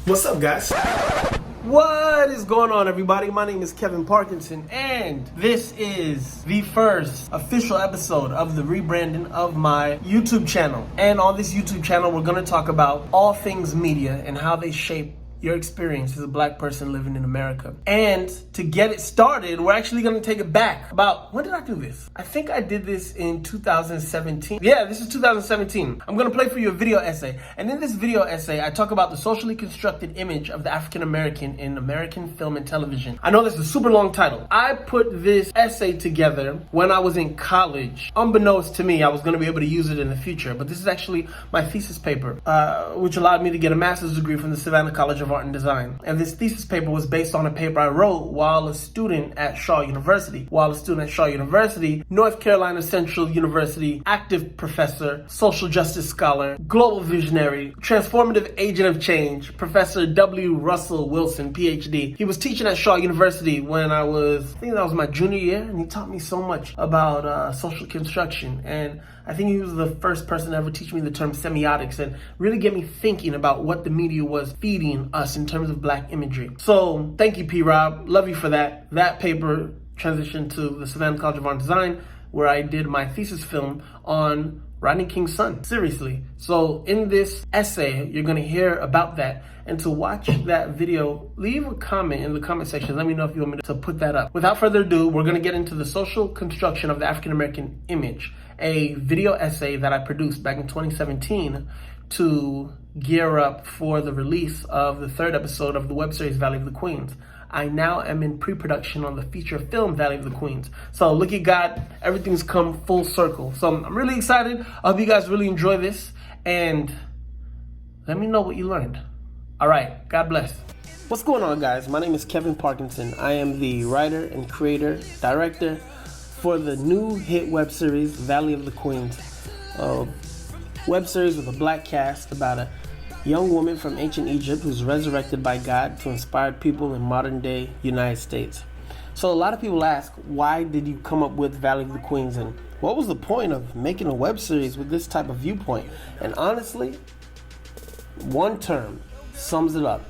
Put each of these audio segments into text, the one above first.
What's up, guys? What is going on, everybody? My name is Kevin Parkinson, and this is the first official episode of the rebranding of my YouTube channel. And on this YouTube channel, we're going to talk about all things media and how they shape your experience as a black person living in America. And to get it started, we're actually going to take it back. About, when did I do this? I think I did this in 2017. Yeah, this is 2017. I'm going to play for you a video essay. And in this video essay, I talk about the socially constructed image of the African American in American film and television. I know this is a super long title. I put this essay together when I was in college. Unbeknownst to me, I was going to be able to use it in the future. But this is actually my thesis paper, which allowed me to get a master's degree from the Savannah College of Art and Design. And this thesis paper was based on a paper I wrote while a student at Shaw University. North Carolina Central University, active professor, social justice scholar, global visionary, transformative agent of change, Professor W. Russell Wilson, PhD. He was teaching at Shaw University when I think that was my junior year, and he taught me so much about social construction. And I think he was the first person to ever teach me the term semiotics and really get me thinking about what the media was feeding us in terms of black imagery. So thank you, P-Rob. Love you for that. That paper transitioned to the Savannah College of Art and Design, where I did my thesis film on Rodney King's son. Seriously. So in this essay, you're going to hear about that. And to watch that video, leave a comment in the comment section. Let me know if you want me to put that up. Without further ado, we're going to get into the social construction of the African American image, a video essay that I produced back in 2017 to gear up for the release of the third episode of the web series Valley of the Queens. I now am in pre-production on the feature film Valley of the Queens. So look at God, everything's come full circle. So I'm really excited. I hope you guys really enjoy this, and let me know what you learned. All right, God bless. What's going on, guys? My name is Kevin Parkinson. I am the writer and creator, director for the new hit web series Valley of the Queens. A web series with a black cast about a young woman from ancient Egypt who's resurrected by God to inspire people in modern day United States. So a lot of people ask, why did you come up with Valley of the Queens, and what was the point of making a web series with this type of viewpoint? And honestly, one term sums it up,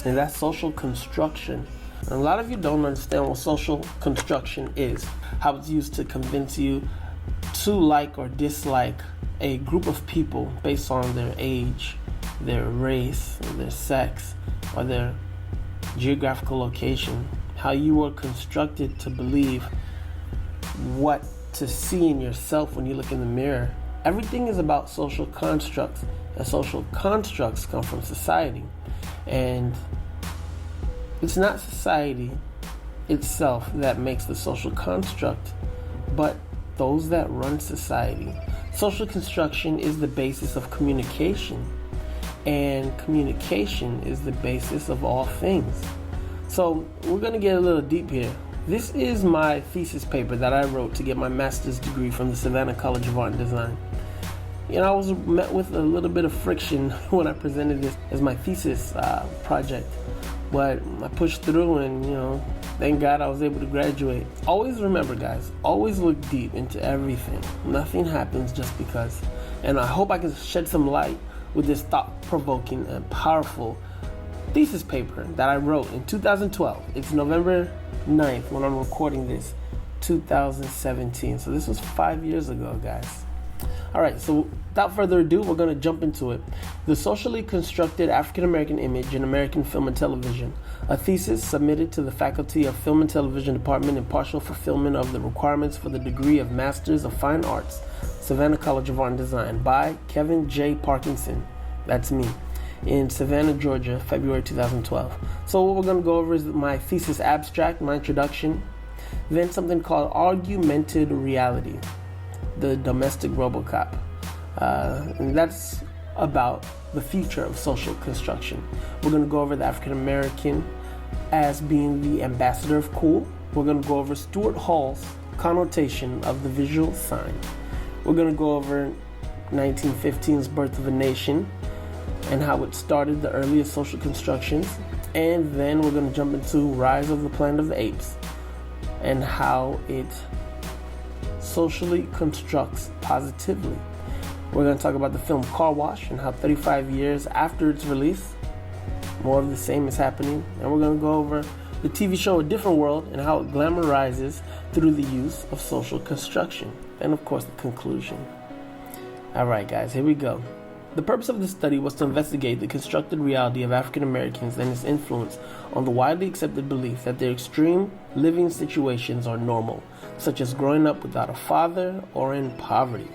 and that's social construction. And a lot of you don't understand what social construction is, how it's used to convince you to like or dislike a group of people based on their age, their race, their sex, or their geographical location. How you are constructed to believe what to see in yourself when you look in the mirror. Everything is about social constructs, and social constructs come from society. And it's not society itself that makes the social construct, but those that run society. Social construction is the basis of communication, and communication is the basis of all things. So we're going to get a little deep here. This is my thesis paper that I wrote to get my master's degree from the Savannah College of Art and Design. You know, I was met with a little bit of friction when I presented this as my thesis project, but I pushed through, and thank God I was able to graduate. Always remember, guys, always look deep into everything. Nothing happens just because. And I hope I can shed some light with this thought-provoking and powerful thesis paper that I wrote in 2012. It's November 9th when I'm recording this, 2017. So this was 5 years ago, guys. All right, so without further ado, we're going to jump into it. The socially constructed African American image in American film and television. A thesis submitted to the Faculty of Film and Television Department in partial fulfillment of the requirements for the degree of Masters of Fine Arts, Savannah College of Art and Design, by Kevin J. Parkinson. That's me. In Savannah, Georgia, February 2012. So what we're going to go over is my thesis abstract, my introduction, then something called Argumented Reality, the domestic RoboCop. And that's about the future of social construction. We're going to go over the African American as being the ambassador of cool. We're going to go over Stuart Hall's connotation of the visual sign. We're going to go over 1915's Birth of a Nation and how it started the earliest social constructions. And then we're going to jump into Rise of the Planet of the Apes and how it socially constructs positively. We're going to talk about the film Car Wash and how 35 years after its release, more of the same is happening, and we're going to go over the TV show A Different World and how it glamorizes through the use of social construction, and of course the conclusion. Alright guys, here we go. The purpose of this study was to investigate the constructed reality of African Americans and its influence on the widely accepted belief that their extreme living situations are normal, such as growing up without a father or in poverty.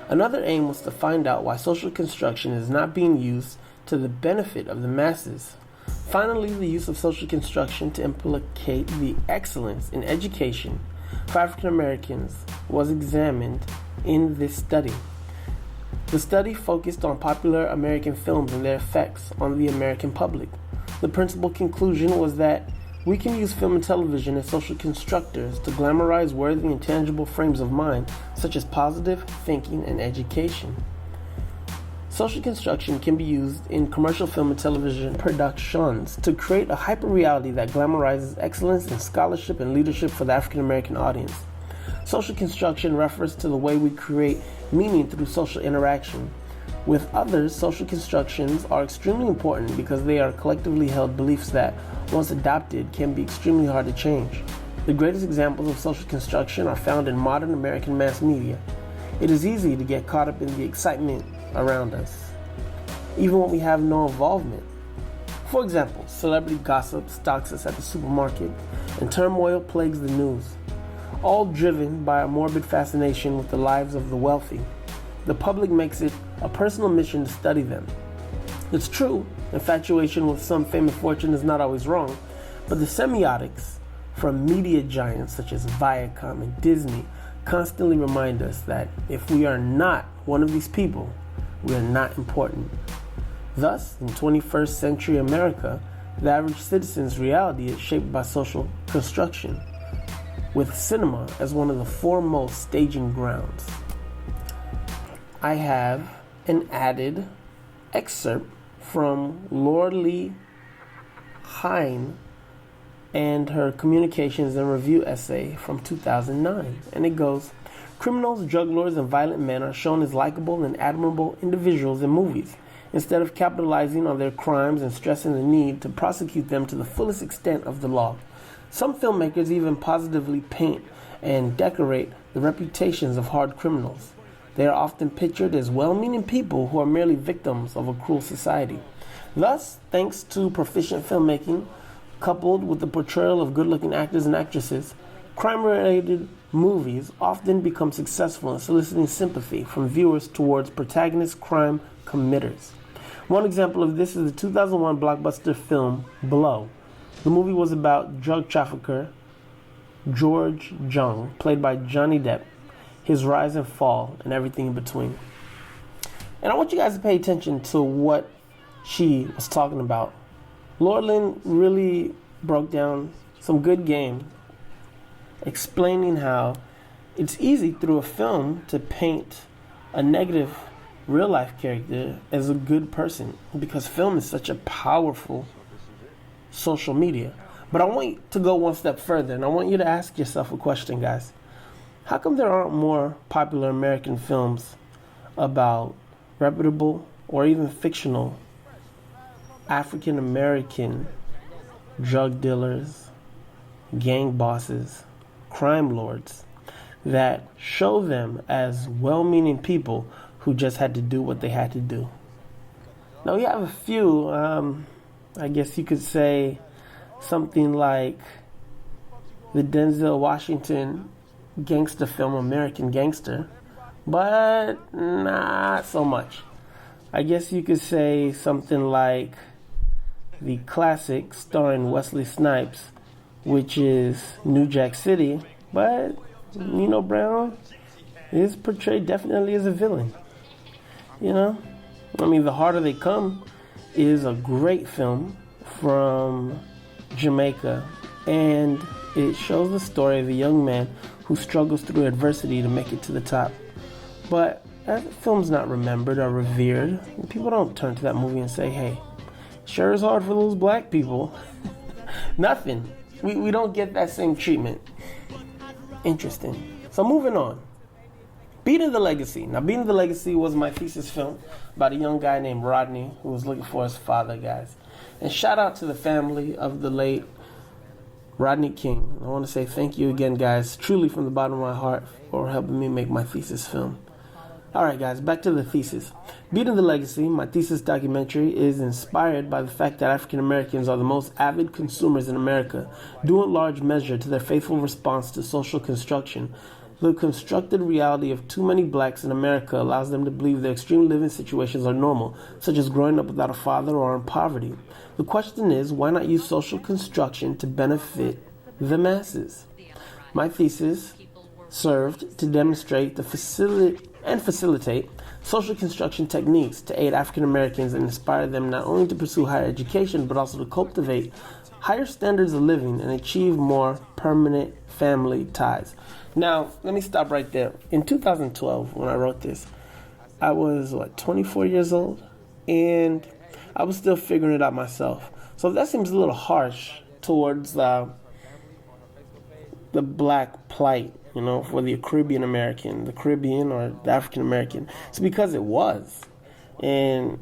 Another aim was to find out why social construction is not being used to the benefit of the masses. Finally, the use of social construction to implicate the excellence in education for African Americans was examined in this study. The study focused on popular American films and their effects on the American public. The principal conclusion was that we can use film and television as social constructors to glamorize worthy and tangible frames of mind, such as positive thinking and education. Social construction can be used in commercial film and television productions to create a hyper-reality that glamorizes excellence in scholarship and leadership for the African American audience. Social construction refers to the way we create meaning through social interaction. With others, social constructions are extremely important because they are collectively held beliefs that, once adopted, can be extremely hard to change. The greatest examples of social construction are found in modern American mass media. It is easy to get caught up in the excitement around us, even when we have no involvement. For example, celebrity gossip stalks us at the supermarket, and turmoil plagues the news, all driven by a morbid fascination with the lives of the wealthy. The public makes it a personal mission to study them. It's true, infatuation with some fame and fortune is not always wrong, but the semiotics from media giants such as Viacom and Disney constantly remind us that if we are not one of these people, we are not important. Thus, in 21st century America, the average citizen's reality is shaped by social construction, with cinema as one of the foremost staging grounds. I have an added excerpt from Lorelei Hine and her Communications and Review essay from 2009, and it goes, criminals, drug lords, and violent men are shown as likable and admirable individuals in movies, instead of capitalizing on their crimes and stressing the need to prosecute them to the fullest extent of the law. Some filmmakers even positively paint and decorate the reputations of hard criminals. They are often pictured as well-meaning people who are merely victims of a cruel society. Thus, thanks to proficient filmmaking, coupled with the portrayal of good-looking actors and actresses, crime-related movies often become successful in soliciting sympathy from viewers towards protagonist crime committers. One example of this is the 2001 blockbuster film Blow. The movie was about drug trafficker George Jung, played by Johnny Depp, his rise and fall, and everything in between. And I want you guys to pay attention to what she was talking about. Lorelei really broke down some good game, explaining how it's easy through a film to paint a negative real-life character as a good person, because film is such a powerful social media. But I want you to go one step further, and I want you to ask yourself a question, guys. How come there aren't more popular American films about reputable or even fictional African American drug dealers, gang bosses, crime lords that show them as well-meaning people who just had to do what they had to do? Now we have a few, I guess you could say something like the Denzel Washington gangster film American Gangster, but not so much. I guess you could say something like the classic starring Wesley Snipes, which is New Jack City, but Nino Brown is portrayed definitely as a villain. You know? I mean, The Harder They Come is a great film from Jamaica, and it shows the story of a young man who struggles through adversity to make it to the top. But that film's not remembered or revered. People don't turn to that movie and say, hey, sure is hard for those black people. Nothing. We don't get that same treatment. Interesting. So moving on. Beating the Legacy. Now, Beating the Legacy was my thesis film about a young guy named Rodney who was looking for his father, guys. And shout out to the family of the late Rodney King. I want to say thank you again, guys, truly from the bottom of my heart, for helping me make my thesis film. Alright guys, back to the thesis. Beating the Legacy, my thesis documentary, is inspired by the fact that African Americans are the most avid consumers in America, due in large measure to their faithful response to social construction. The constructed reality of too many blacks in America allows them to believe their extreme living situations are normal, such as growing up without a father or in poverty. The question is, why not use social construction to benefit the masses? My thesis served to demonstrate the facilitate social construction techniques to aid African Americans and inspire them not only to pursue higher education, but also to cultivate higher standards of living and achieve more permanent family ties. Now, let me stop right there. In 2012, when I wrote this, I was, 24 years old? And I was still figuring it out myself. So that seems a little harsh towards the black plight, for the Caribbean American, the Caribbean or the African American. It's because it was. And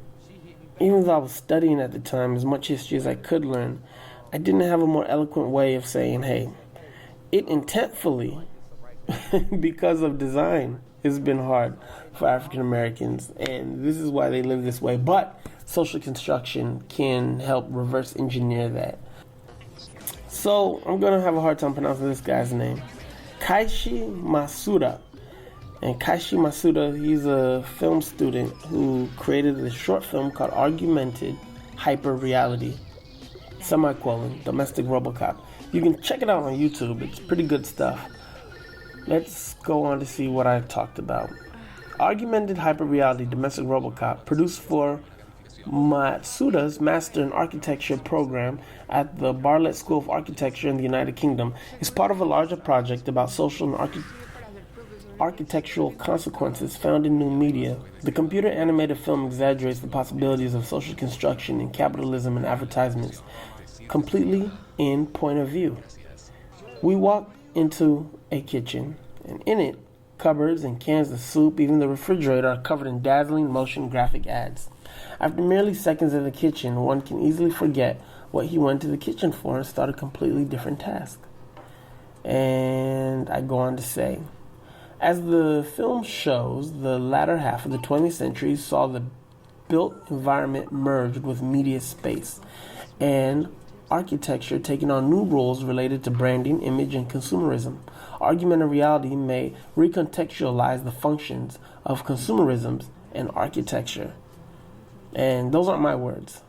even though I was studying at the time as much history as I could learn, I didn't have a more eloquent way of saying, hey, it intentfully, because of design, has been hard for African Americans, and this is why they live this way. But social construction can help reverse engineer that. So I'm going to have a hard time pronouncing this guy's name. Kaishi Masuda. And Kaishi Masuda, he's a film student who created a short film called Augmented Hyper-Reality, Domestic Robocop. You can check it out on YouTube. It's pretty good stuff. Let's go on to see what I talked about. Augmented Hyper-Reality, Domestic Robocop, produced for Matsuda's Master in Architecture program at the Bartlett School of Architecture in the United Kingdom, is part of a larger project about social and architectural consequences found in new media. The computer animated film exaggerates the possibilities of social construction in capitalism and advertisements, completely in point of view. We walk into a kitchen, and in it, cupboards and cans of soup, even the refrigerator, are covered in dazzling motion graphic ads. After merely seconds in the kitchen, one can easily forget what he went to the kitchen for and start a completely different task. And I go on to say, as the film shows, the latter half of the 20th century saw the built environment merged with media space, and architecture taking on new roles related to branding, image, and consumerism. Augmented reality may recontextualize the functions of consumerism and architecture. And those aren't my words,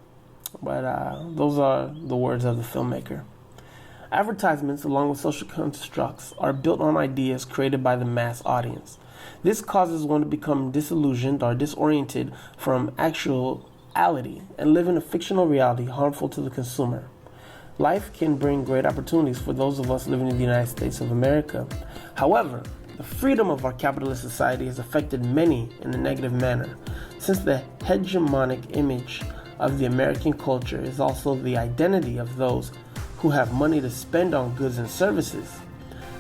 but those are the words of the filmmaker. Advertisements, along with social constructs, are built on ideas created by the mass audience. This causes one to become disillusioned or disoriented from actuality and live in a fictional reality harmful to the consumer. Life can bring great opportunities for those of us living in the United States of America. However, the freedom of our capitalist society has affected many in a negative manner, since the hegemonic image of the American culture is also the identity of those who have money to spend on goods and services.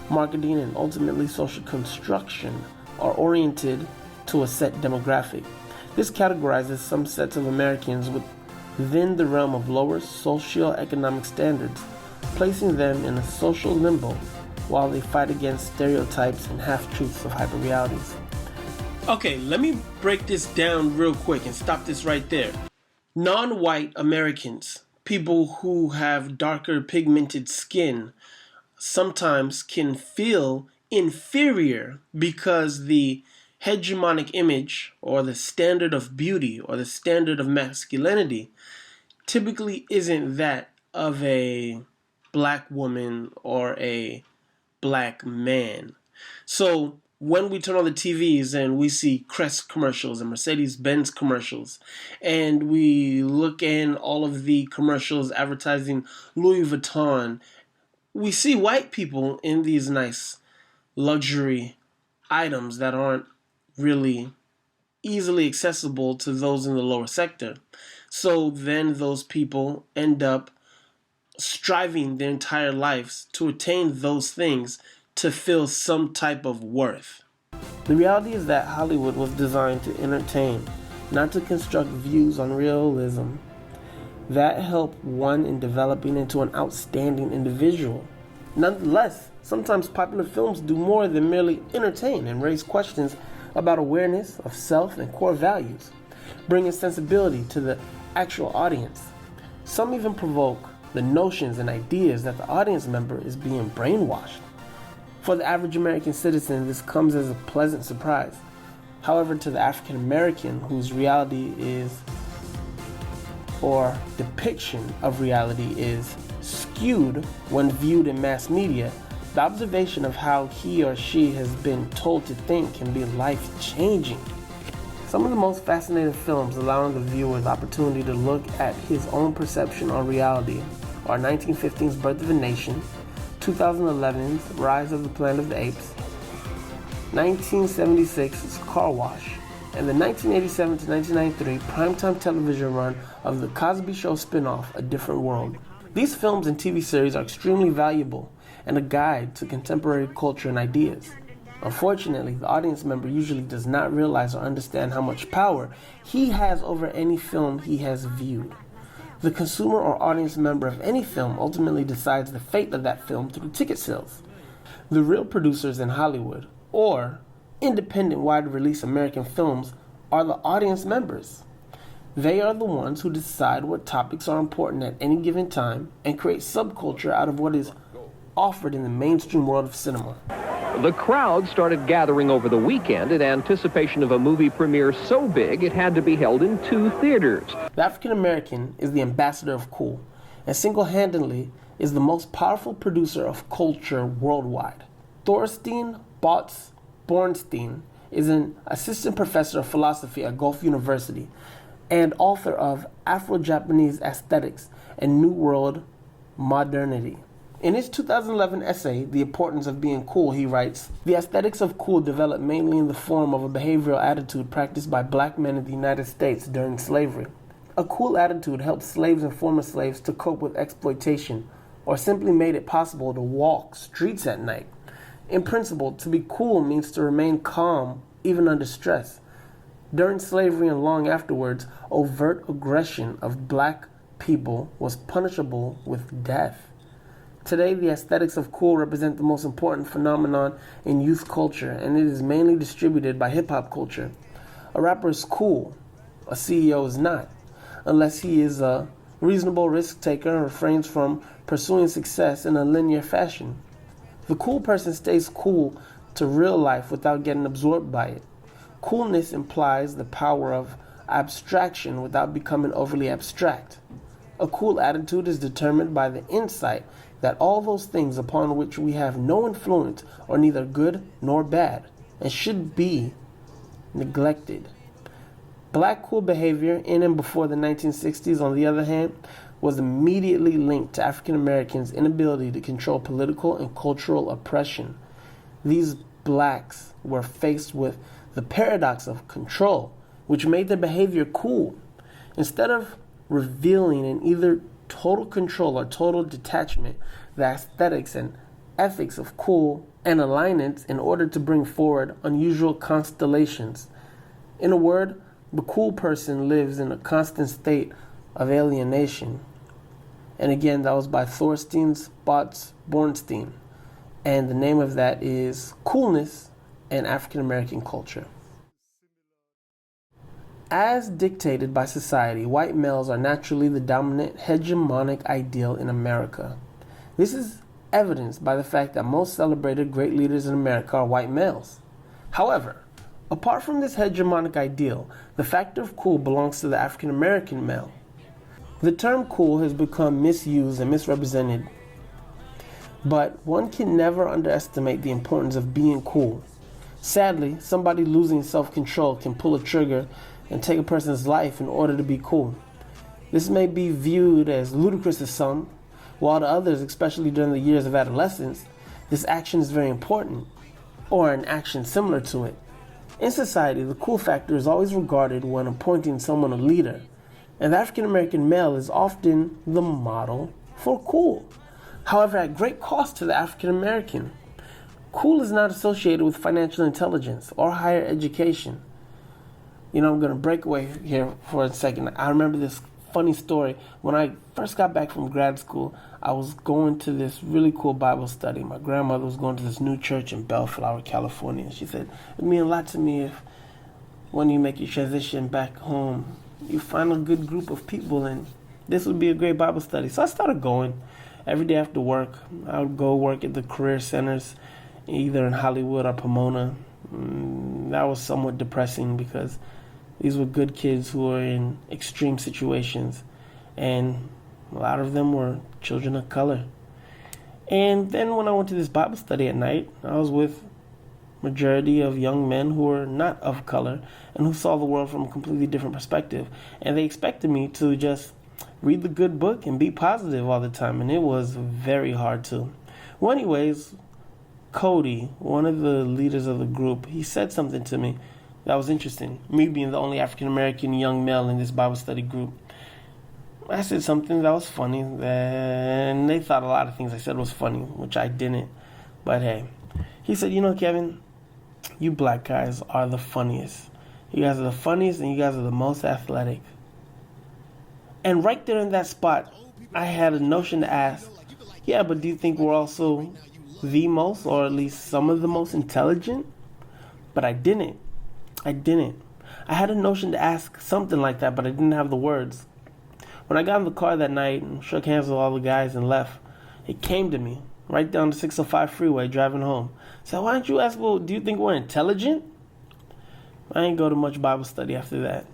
Marketing and ultimately social construction are oriented to a set demographic. This categorizes some sets of Americans within the realm of lower socioeconomic standards, placing them in a social limbo while they fight against stereotypes and half-truths of hyperrealities. Okay, let me break this down real quick and stop this right there. Non-white Americans, people who have darker pigmented skin, sometimes can feel inferior because the hegemonic image or the standard of beauty or the standard of masculinity typically isn't that of a black woman or a black man. So when we turn on the TVs and we see Crest commercials and Mercedes-Benz commercials, and we look in all of the commercials advertising Louis Vuitton, we see white people in these nice luxury items that aren't really easily accessible to those in the lower sector. So then those people end up striving their entire lives to attain those things to feel some type of worth. The reality is that Hollywood was designed to entertain, not to construct views on realism. that help one in developing into an outstanding individual. Nonetheless, sometimes popular films do more than merely entertain and raise questions about awareness of self and core values, bringing sensibility to the actual audience. Some even provoke the notions and ideas that the audience member is being brainwashed. For the average American citizen, this comes as a pleasant surprise. However, to the African American, whose reality is, or depiction of reality is, skewed when viewed in mass media, the observation of how he or she has been told to think can be life-changing. Some of the most fascinating films allowing the viewer the opportunity to look at his own perception on reality are 1915's Birth of a Nation, 2011's Rise of the Planet of the Apes, 1976's Car Wash, and the 1987 to 1993 primetime television run of The Cosby Show spin-off, A Different World. These films and TV series are extremely valuable and a guide to contemporary culture and ideas. Unfortunately, the audience member usually does not realize or understand how much power he has over any film he has viewed. The consumer or audience member of any film ultimately decides the fate of that film through ticket sales. The real producers in Hollywood, or independent wide-release American films, are the audience members. They are the ones who decide what topics are important at any given time and create subculture out of what is offered in the mainstream world of cinema. The crowd started gathering over the weekend in anticipation of a movie premiere so big it had to be held in 2 theaters. The African American is the ambassador of cool, and single-handedly is the most powerful producer of culture worldwide. Thorstein Botts Bornstein is an assistant professor of philosophy at Gulf University and author of Afro-Japanese Aesthetics and New World Modernity. In his 2011 essay, The Importance of Being Cool, he writes, "The aesthetics of cool developed mainly in the form of a behavioral attitude practiced by black men in the United States during slavery. A cool attitude helped slaves and former slaves to cope with exploitation, or simply made it possible to walk streets at night. In principle, to be cool means to remain calm even under stress. During slavery and long afterwards, overt aggression of black people was punishable with death. Today, the aesthetics of cool represent the most important phenomenon in youth culture, and it is mainly distributed by hip-hop culture. A rapper is cool, a CEO is not, unless he is a reasonable risk taker and refrains from pursuing success in a linear fashion. The cool person stays cool to real life without getting absorbed by it. Coolness implies the power of abstraction without becoming overly abstract. A cool attitude is determined by the insight that all those things upon which we have no influence are neither good nor bad, and should be neglected. Black cool behavior in and before the 1960s, on the other hand, was immediately linked to African Americans' inability to control political and cultural oppression. These blacks were faced with the paradox of control, which made their behavior cool. Instead of revealing in either total control or total detachment the aesthetics and ethics of cool and alignments in order to bring forward unusual constellations. In a word, the cool person lives in a constant state of alienation. And again, that was by Thorstein Botts Bornstein. And the name of that is Coolness and African American Culture. As dictated by society, white males are naturally the dominant hegemonic ideal in America. This is evidenced by the fact that most celebrated great leaders in America are white males. However, apart from this hegemonic ideal, the factor of cool belongs to the African American male. The term cool has become misused and misrepresented, but one can never underestimate the importance of being cool. Sadly, somebody losing self-control can pull a trigger and take a person's life in order to be cool. This may be viewed as ludicrous to some, while to others, especially during the years of adolescence, this action is very important, or an action similar to it. In society, the cool factor is always regarded when appointing someone a leader, and the African American male is often the model for cool. However, at great cost to the African American. Cool is not associated with financial intelligence or higher education. I'm going to break away here for a second. I remember this funny story. When I first got back from grad school, I was going to this really cool Bible study. My grandmother was going to this new church in Bellflower, California. She said, it'd mean a lot to me if when you make your transition back home, you find a good group of people, and this would be a great Bible study. So I started going. Every day after work, I would go work at the career centers, either in Hollywood or Pomona. That was somewhat depressing because these were good kids who were in extreme situations, and a lot of them were children of color. And then when I went to this Bible study at night, I was with majority of young men who were not of color and who saw the world from a completely different perspective. And they expected me to just read the good book and be positive all the time, and it was very hard to. Well, anyways, Cody, one of the leaders of the group, he said something to me that was interesting. Me being the only African-American young male in this Bible study group, I said something that was funny, and they thought a lot of things I said was funny, which I didn't. But hey, he said, you know, Kevin, you black guys are the funniest. You guys are the funniest, and you guys are the most athletic. And right there in that spot, I had a notion to ask, yeah, but do you think we're also the most, or at least some of the most intelligent? But I didn't. I had a notion to ask something like that, but I didn't have the words. When I got in the car that night and shook hands with all the guys and left, it came to me right down the 605 freeway driving home. So why don't you ask, well, do you think we're intelligent? I ain't go to much Bible study after that.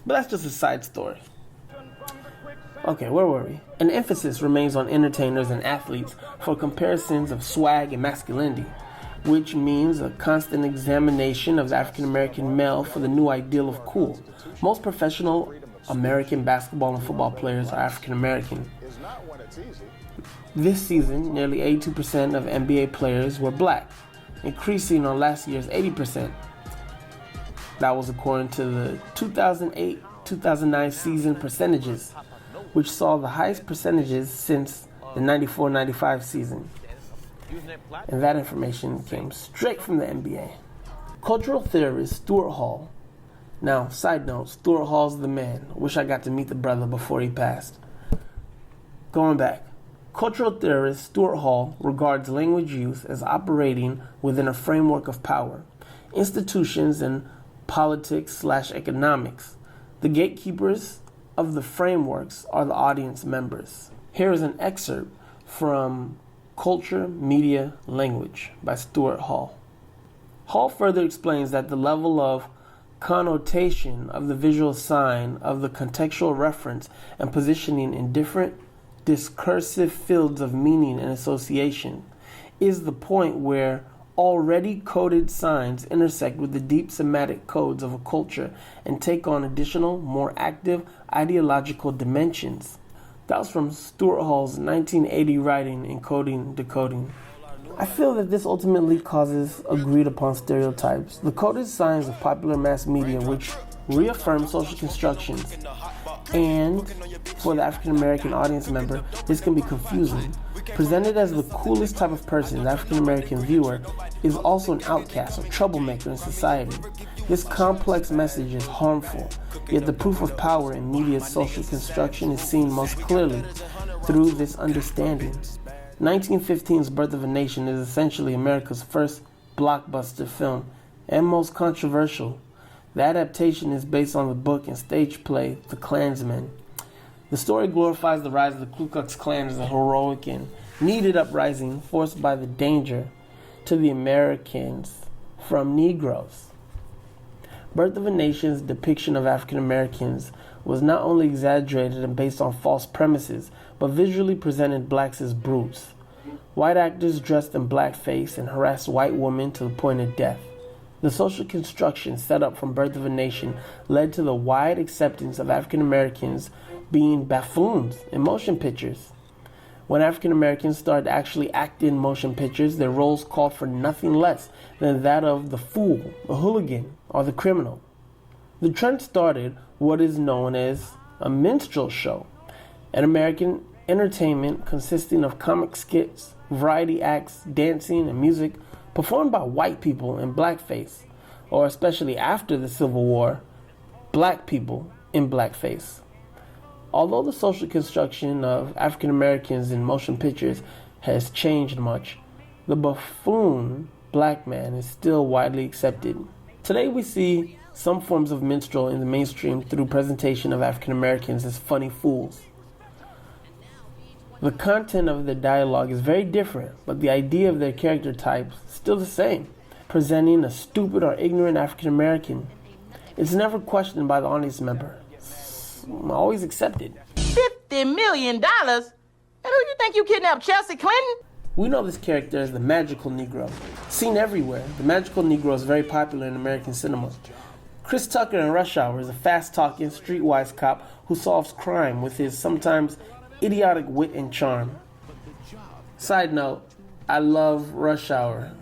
But that's just a side story. Okay, where were we? An emphasis remains on entertainers and athletes for comparisons of swag and masculinity, which means a constant examination of the African-American male for the new ideal of cool. Most professional American basketball and football players are African-American. This season, nearly 82% of NBA players were black, increasing on last year's 80%. That was according to the 2008-2009 season percentages, which saw the highest percentages since the 94-95 season. And that information came straight from the NBA. Cultural theorist Stuart Hall. Now, side note, Stuart Hall's the man. Wish I got to meet the brother before he passed. Going back. Cultural theorist Stuart Hall regards language use as operating within a framework of power, institutions, and politics/economics. The gatekeepers of the frameworks are the audience members. Here is an excerpt from Culture, Media, Language by Stuart Hall. Hall further explains that the level of connotation of the visual sign of the contextual reference and positioning in different discursive fields of meaning and association is the point where already coded signs intersect with the deep semantic codes of a culture and take on additional, more active ideological dimensions. That was from Stuart Hall's 1980 writing, Encoding, Decoding. I feel that this ultimately causes agreed upon stereotypes, the coded signs of popular mass media which reaffirm social constructions. And for the African American audience member, this can be confusing. Presented as the coolest type of person, the African American viewer is also an outcast or troublemaker in society. This complex message is harmful, yet the proof of power in media's social construction is seen most clearly through this understanding. 1915's Birth of a Nation is essentially America's first blockbuster film and most controversial. The adaptation is based on the book and stage play The Klansman. The story glorifies the rise of the Ku Klux Klan as a heroic and needed uprising forced by the danger to the Americans from Negroes. Birth of a Nation's depiction of African Americans was not only exaggerated and based on false premises, but visually presented blacks as brutes. White actors dressed in blackface and harassed white women to the point of death. The social construction set up from Birth of a Nation led to the wide acceptance of African Americans being buffoons in motion pictures. When African Americans started to actually act in motion pictures, their roles called for nothing less than that of the fool, the hooligan, or the criminal. The trend started what is known as a minstrel show, an American entertainment consisting of comic skits, variety acts, dancing, and music performed by white people in blackface, or especially after the Civil War, black people in blackface. Although the social construction of African Americans in motion pictures has changed much, the buffoon black man is still widely accepted. Today we see some forms of minstrel in the mainstream through presentation of African Americans as funny fools. The content of their dialogue is very different, but the idea of their character types is still the same, presenting a stupid or ignorant African American. It's never questioned by the audience member. It's always accepted. $50 million? And who you think you kidnapped, Chelsea Clinton? We know this character as the magical Negro. Seen everywhere, the magical Negro is very popular in American cinema. Chris Tucker in Rush Hour is a fast-talking, streetwise cop who solves crime with his sometimes idiotic wit and charm. Side note, I love Rush Hour.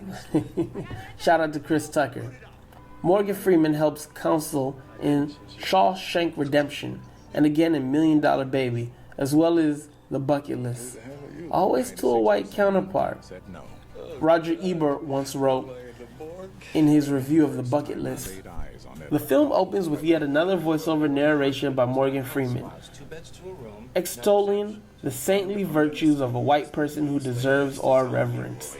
Shout out to Chris Tucker. Morgan Freeman helps counsel in Shawshank Redemption and again in $1 Million Baby, as well as The Bucket List. Always to a white counterpart. Roger Ebert once wrote in his review of The Bucket List, the film opens with yet another voiceover narration by Morgan Freeman, extolling the saintly virtues of a white person who deserves our reverence.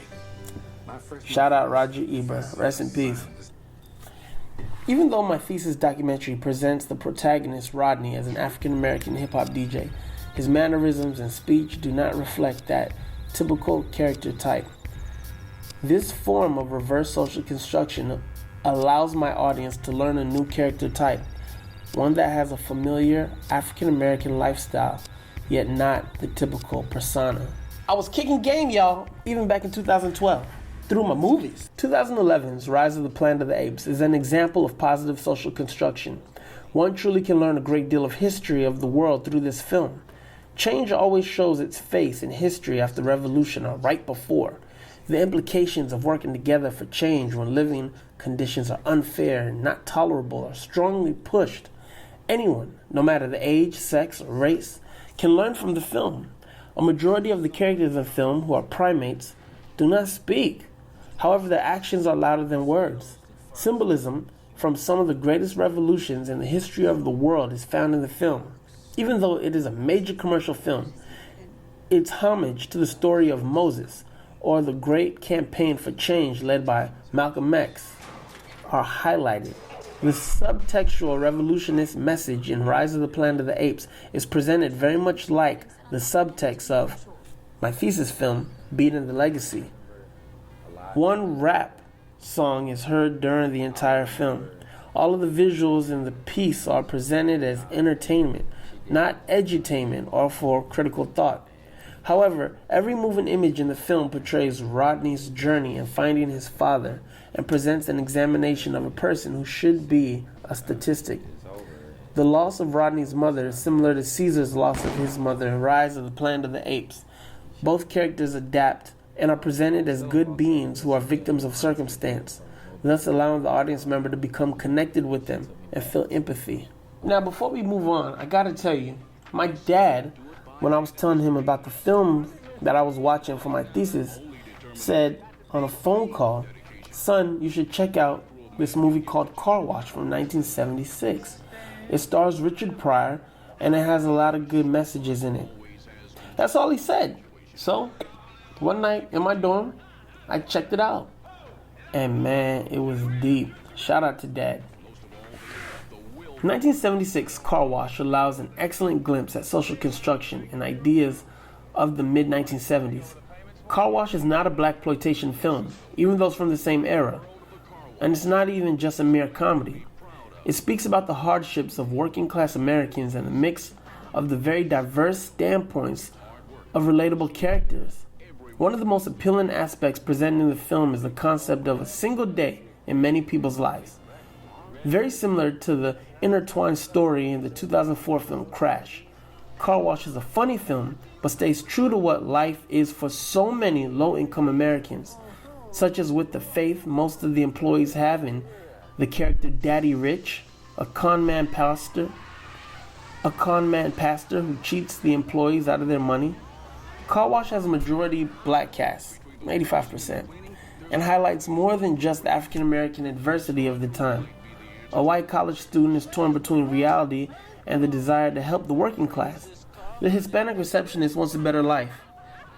Shout out Roger Ebert. Rest in peace. Even though my thesis documentary presents the protagonist Rodney as an African-American hip-hop DJ, his mannerisms and speech do not reflect that typical character type. This form of reverse social construction allows my audience to learn a new character type, one that has a familiar African-American lifestyle, yet not the typical persona. I was kicking game, y'all, even back in 2012, through my movies. 2011's Rise of the Planet of the Apes is an example of positive social construction. One truly can learn a great deal of history of the world through this film. Change always shows its face in history after revolution or right before. The implications of working together for change when living conditions are unfair and not tolerable are strongly pushed. Anyone, no matter the age, sex, or race, can learn from the film. A majority of the characters in the film, who are primates, do not speak. However, their actions are louder than words. Symbolism from some of the greatest revolutions in the history of the world is found in the film. Even though it is a major commercial film, its homage to the story of Moses or the great campaign for change led by Malcolm X are highlighted. The subtextual revolutionist message in Rise of the Planet of the Apes is presented very much like the subtext of my thesis film, Beating the Legacy. One rap song is heard during the entire film. All of the visuals in the piece are presented as entertainment, not edutainment or for critical thought. However, every moving image in the film portrays Rodney's journey in finding his father and presents an examination of a person who should be a statistic. The loss of Rodney's mother is similar to Caesar's loss of his mother in Rise of the Planet of the Apes. Both characters adapt and are presented as good beings who are victims of circumstance, thus allowing the audience member to become connected with them and feel empathy. Now, before we move on, I gotta tell you, my dad, when I was telling him about the film that I was watching for my thesis, said on a phone call, son, you should check out this movie called Car Wash from 1976. It stars Richard Pryor, and it has a lot of good messages in it. That's all he said. So, one night in my dorm, I checked it out. And man, it was deep. Shout out to Dad. 1976 Car Wash allows an excellent glimpse at social construction and ideas of the mid-1970s. Car Wash is not a blaxploitation film, even though it's from the same era. And it's not even just a mere comedy. It speaks about the hardships of working-class Americans and a mix of the very diverse standpoints of relatable characters. One of the most appealing aspects presented in the film is the concept of a single day in many people's lives. Very similar to the intertwined story in the 2004 film Crash. Car Wash is a funny film, but stays true to what life is for so many low-income Americans, such as with the faith most of the employees have in the character Daddy Rich, a con man pastor who cheats the employees out of their money. Car Wash has a majority black cast, 85%, and highlights more than just the African American adversity of the time. A white college student is torn between reality and the desire to help the working class. The Hispanic receptionist wants a better life,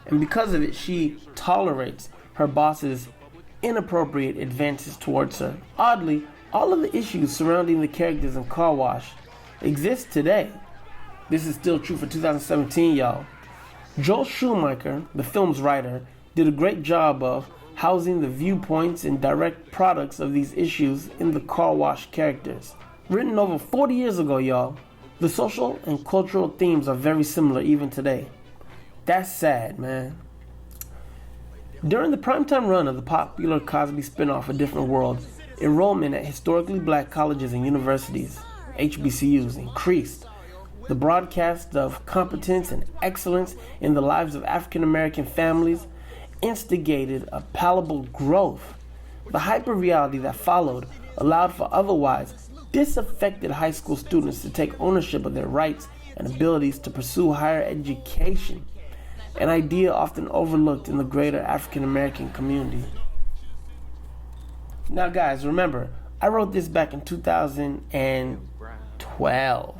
and because of it, she tolerates her boss's inappropriate advances towards her. Oddly, all of the issues surrounding the characters in Car Wash exist today. This is still true for 2017, y'all. Joel Schumacher, the film's writer, did a great job of housing the viewpoints and direct products of these issues in the Car Wash characters. Written over 40 years ago, y'all, the social and cultural themes are very similar even today. That's sad, man. During the primetime run of the popular Cosby spinoff A Different World, enrollment at historically black colleges and universities, HBCUs, increased. The broadcast of competence and excellence in the lives of African American families instigated a palpable growth. The hyper-reality that followed allowed for otherwise disaffected high school students to take ownership of their rights and abilities to pursue higher education, an idea often overlooked in the greater African American community. Now guys, remember, I wrote this back in 2012.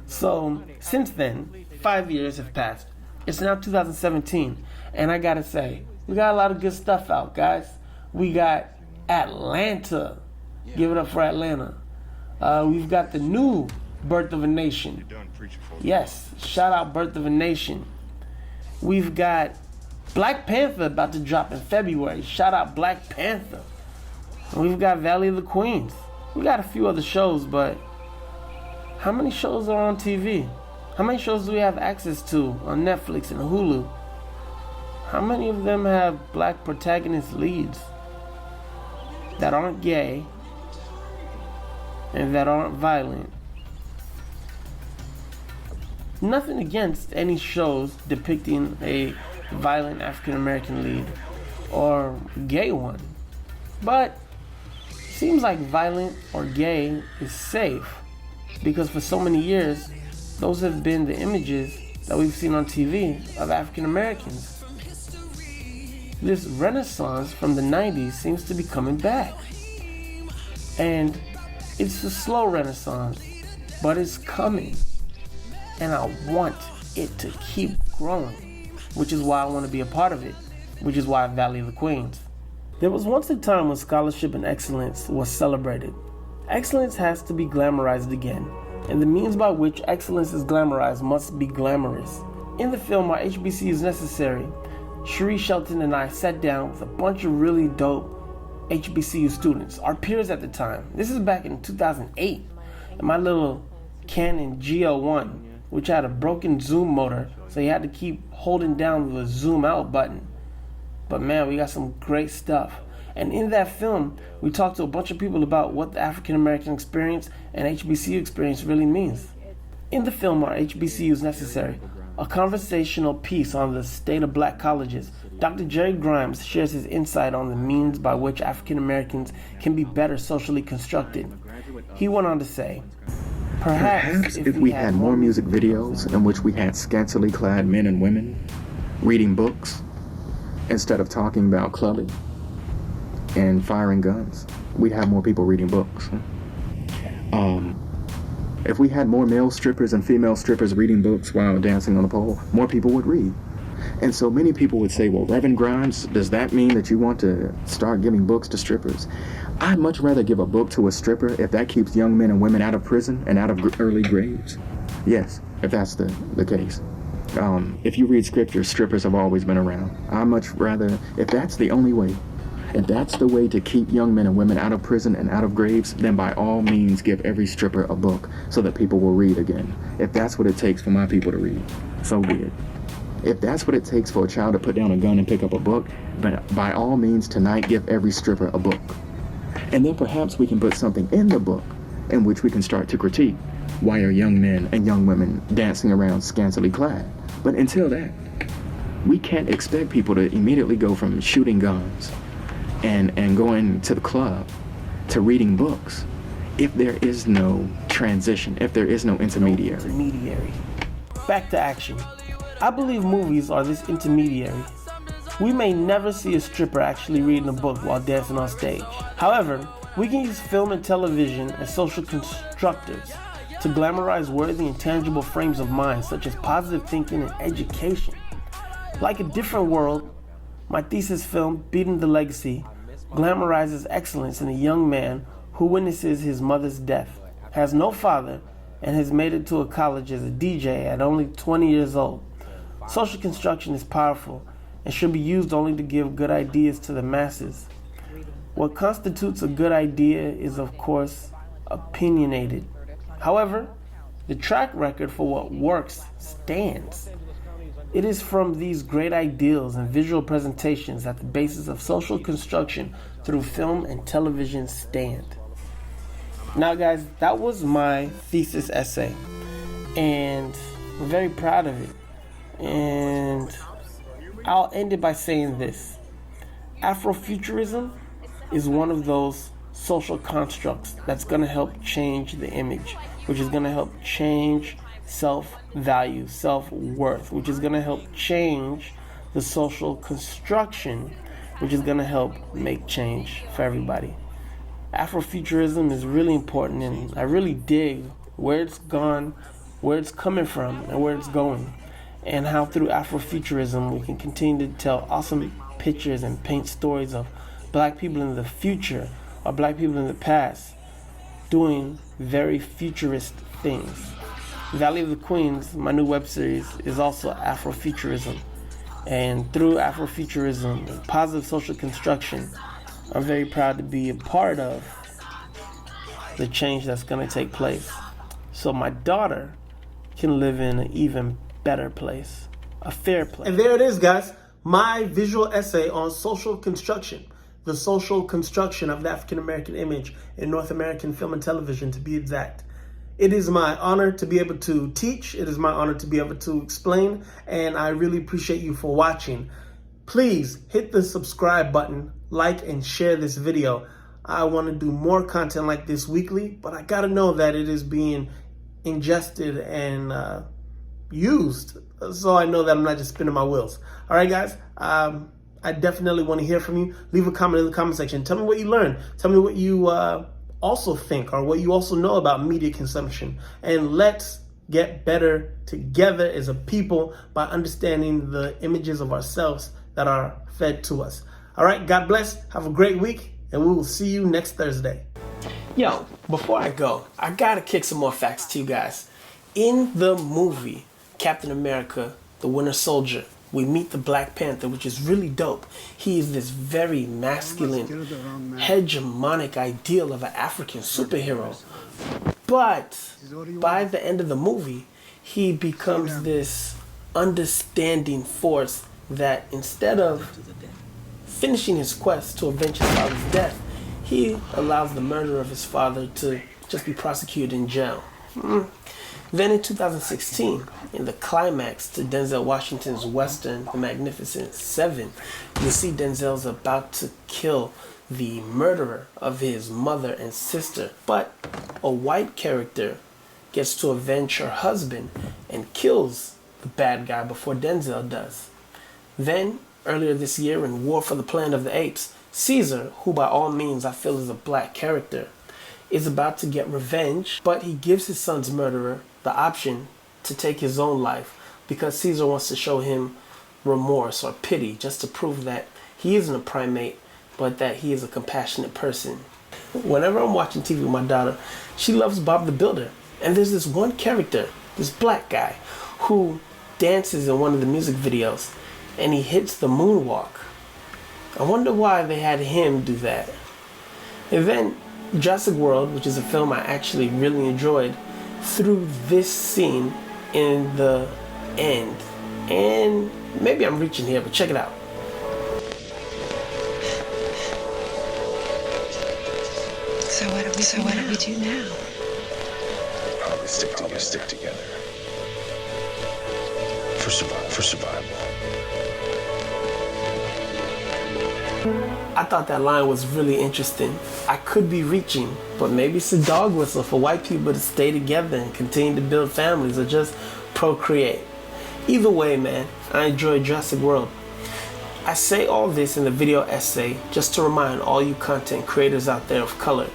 So, since then, 5 years have passed. It's now 2017, and I gotta say, we got a lot of good stuff out, guys. We got Atlanta. Give it up for Atlanta. We've got the new Birth of a Nation. Yes, shout out Birth of a Nation. We've got Black Panther about to drop in February. Shout out Black Panther. And we've got Valley of the Queens. We got a few other shows, but how many shows are on TV? How many shows do we have access to on Netflix and Hulu? How many of them have black protagonist leads that aren't gay and that aren't violent? Nothing against any shows depicting a violent African American lead or gay one, but it seems like violent or gay is safe because for so many years those have been the images that we've seen on TV of African Americans. This renaissance from the 90s seems to be coming back, and it's a slow renaissance, but it's coming. And I want it to keep growing, which is why I want to be a part of it, which is why Valley of the Queens. There was once a time when scholarship and excellence was celebrated. Excellence has to be glamorized again, and the means by which excellence is glamorized must be glamorous. In the film Our HBCUs Necessary, Cherie Shelton and I sat down with a bunch of really dope HBCU students, our peers at the time. This is back in 2008, and my little Canon GL1, which had a broken zoom motor, so you had to keep holding down the zoom out button. But man, we got some great stuff. And in that film, we talked to a bunch of people about what the African American experience and HBCU experience really means. In the film Our HBCUs Necessary, a conversational piece on the state of black colleges, Dr. Jerry Grimes shares his insight on the means by which African Americans can be better socially constructed. He went on to say, Perhaps if we had more music videos in which we had scantily clad men and women reading books instead of talking about clubbing and firing guns, we'd have more people reading books. If we had more male strippers and female strippers reading books while dancing on the pole, more people would read. And so many people would say, well, Reverend Grimes, does that mean that you want to start giving books to strippers? I'd much rather give a book to a stripper if that keeps young men and women out of prison and out of early graves. Yes, if that's the case. If you read scripture, strippers have always been around. I'd much rather, if that's the only way, if that's the way to keep young men and women out of prison and out of graves, then by all means give every stripper a book so that people will read again. If that's what it takes for my people to read, so be it. If that's what it takes for a child to put down a gun and pick up a book, then by all means tonight give every stripper a book. And then perhaps we can put something in the book in which we can start to critique why are young men and young women dancing around scantily clad. But until that, we can't expect people to immediately go from shooting guns and going to the club to reading books if there is no transition, if there is no intermediary. Back to action. I believe movies are this intermediary. We may never see a stripper actually reading a book while dancing on stage. However, we can use film and television as social constructors to to glamorize worthy and tangible frames of mind such as positive thinking and education. Like A Different World, my thesis film, Beating the Legacy, glamorizes excellence in a young man who witnesses his mother's death, has no father, and has made it to a college as a DJ at only 20 years old. Social construction is powerful and should be used only to give good ideas to the masses. What constitutes a good idea is, of course, opinionated. However, the track record for what works stands. It is from these great ideals and visual presentations that the basis of social construction through film and television stand. Now guys, that was my thesis essay, and I'm very proud of it. And I'll end it by saying this. Afrofuturism is one of those social constructs that's going to help change the image, which is going to help change self-value, self-worth, which is going to help change the social construction, which is going to help make change for everybody. Afrofuturism is really important, and I really dig where it's gone, where it's coming from, and where it's going, and how through Afrofuturism we can continue to tell awesome pictures and paint stories of black people in the future or black people in the past doing very futurist things. Valley of the Queens, my new web series, is also Afrofuturism. And through Afrofuturism and positive social construction, I'm very proud to be a part of the change that's going to take place, so my daughter can live in an even better place, a fair place. And there it is, guys. My visual essay on social construction, the social construction of the African American image in North American film and television, to be exact. It is my honor to be able to teach. It is my honor to be able to explain, and I really appreciate you for watching. Please hit the subscribe button, like and share this video. I want to do more content like this weekly, but I got to know that it is being ingested and used, so I know that I'm not just spinning my wheels. All right, guys, I definitely want to hear from you. Leave a comment in the comment section. Tell me what you learned. Tell me what you also think, or what you also know about media consumption. And let's get better together as a people by understanding the images of ourselves that are fed to us. All right, God bless. Have a great week, and we will see you next Thursday. Yo, before I go, I gotta kick some more facts to you guys. In the movie Captain America, the Winter Soldier, we meet the Black Panther, which is really dope. He is this very masculine, hegemonic ideal of an African superhero. But by the end of the movie, he becomes this understanding force that instead of finishing his quest to avenge his father's death, he allows the murder of his father to just be prosecuted in jail. Then in 2016, in the climax to Denzel Washington's Western, The Magnificent Seven, we see Denzel's about to kill the murderer of his mother and sister, but a white character gets to avenge her husband and kills the bad guy before Denzel does. Then, earlier this year in War for the Planet of the Apes, Caesar, who by all means I feel is a black character, is about to get revenge, but he gives his son's murderer the option to take his own life because Caesar wants to show him remorse or pity, just to prove that he isn't a primate, but that he is a compassionate person. Whenever I'm watching TV with my daughter, she loves Bob the Builder. And there's this one character, this black guy, who dances in one of the music videos, and he hits the moonwalk. I wonder why they had him do that. And then Jurassic World, which is a film I actually really enjoyed, threw this scene in the end. And maybe I'm reaching here, but check it out. So what do we do now? Probably stick together. For survival. I thought that line was really interesting. I could be reaching, but maybe it's a dog whistle for white people to stay together and continue to build families or just procreate. Either way, man, I enjoyed Jurassic World. I say all this in the video essay just to remind all you content creators out there of color,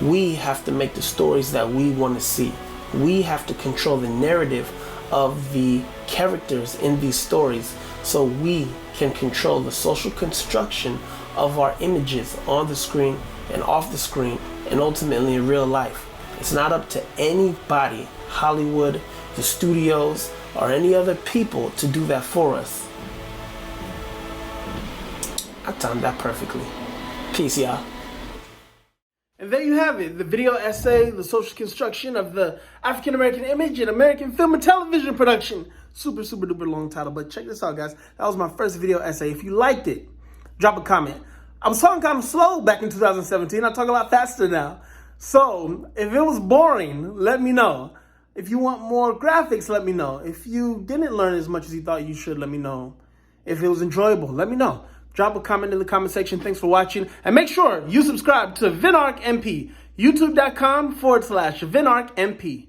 we have to make the stories that we want to see. We have to control the narrative of the characters in these stories so we can control the social construction of our images on the screen and off the screen and ultimately in real life. It's not up to anybody, Hollywood, the studios, or any other people to do that for us. I timed that perfectly. Peace, y'all. And there you have it, the video essay, the social construction of the African American image in American film and television production. Super, super duper long title, but check this out, guys. That was my first video essay. If you liked it, drop a comment. I was talking kind of slow back in 2017. I talk a lot faster now. So if it was boring, let me know. If you want more graphics, let me know. If you didn't learn as much as you thought you should, let me know. If it was enjoyable, let me know. Drop a comment in the comment section. Thanks for watching. And make sure you subscribe to VinArcMP, youtube.com/VinArcMP.